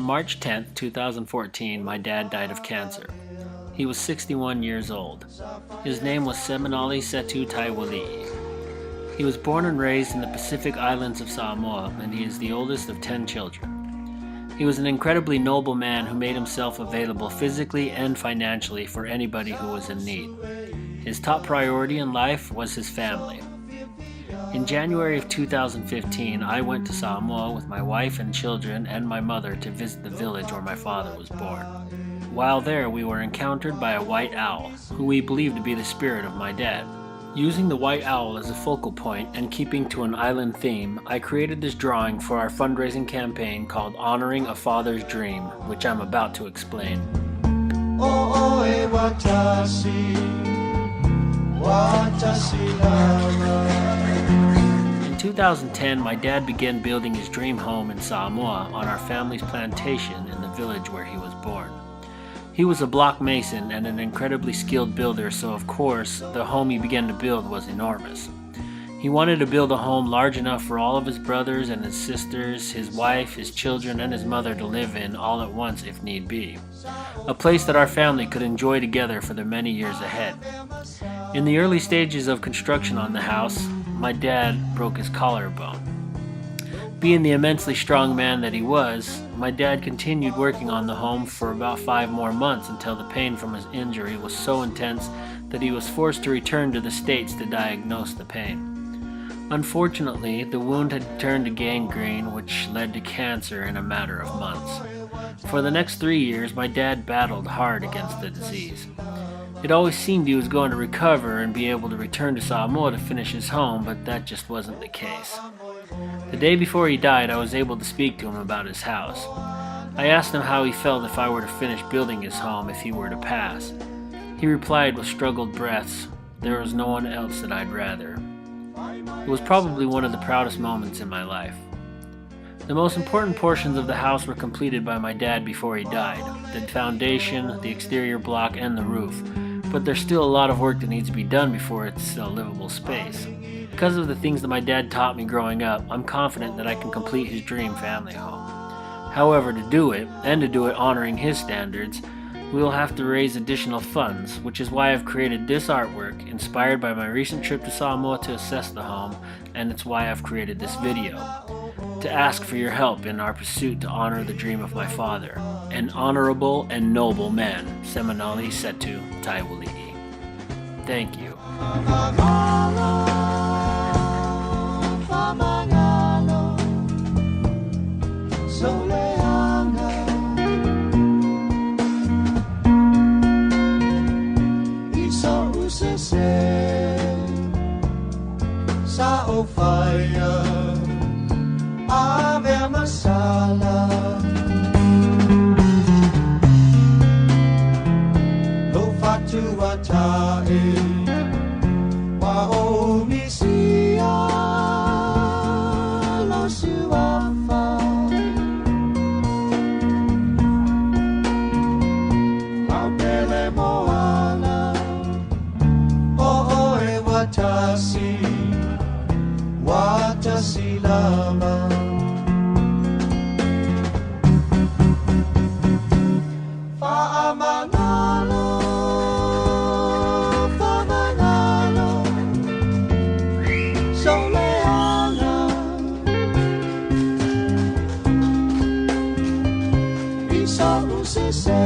March 10, 2014, my dad died of cancer. He was 61 years old. His name was Seminale Taeoalii. He was born and raised in the Pacific Islands of Samoa, and he is the oldest of 10 children. He was an incredibly noble man who made himself available physically and financially for anybody who was in need. His top priority in life was his family. In January of 2015, I went to Samoa with my wife and children and my mother to visit the village where my father was born. While there, we were encountered by a white owl, who we believed to be the spirit of my dad. Using the white owl as a focal point and keeping to an island theme, I created this drawing for our fundraising campaign called Honoring a Father's Dream, which I'm about to explain. In 2010, my dad began building his dream home in Samoa on our family's plantation in the village where he was born. He was a block mason and an incredibly skilled builder, so of course, the home he began to build was enormous. He wanted to build a home large enough for all of his brothers and his sisters, his wife, his children, and his mother to live in all at once if need be. A place that our family could enjoy together for the many years ahead. In the early stages of construction on the house, my dad broke his collarbone. Being the immensely strong man that he was, my dad continued working on the home for about 5 more months until the pain from his injury was so intense that he was forced to return to the States to diagnose the pain. Unfortunately, the wound had turned to gangrene, which led to cancer in a matter of months. For the next 3 years, my dad battled hard against the disease. It always seemed he was going to recover and be able to return to Samoa to finish his home, but that just wasn't the case. The day before he died, I was able to speak to him about his house. I asked him how he felt if I were to finish building his home if he were to pass. He replied with struggled breaths, "There is no one else that I'd rather." It was probably one of the proudest moments in my life. The most important portions of the house were completed by my dad before he died: the foundation, the exterior block, and the roof. But there's still a lot of work that needs to be done before it's a livable space. Because of the things that my dad taught me growing up, I'm confident that I can complete his dream family home. However, to do it, and to do it honoring his standards, we will have to raise additional funds, which is why I've created this artwork, inspired by my recent trip to Samoa to assess the home, and it's why I've created this video, to ask for your help in our pursuit to honor the dream of my father, an honorable and noble man, Seminale Taeoalii. Thank you. Sa o fire ave masala lo fatu atae wa o misia lo suafa au pele moana o e watasi Watashi lama Fa'amanalo Fa'amanalo Soleana Bisa usese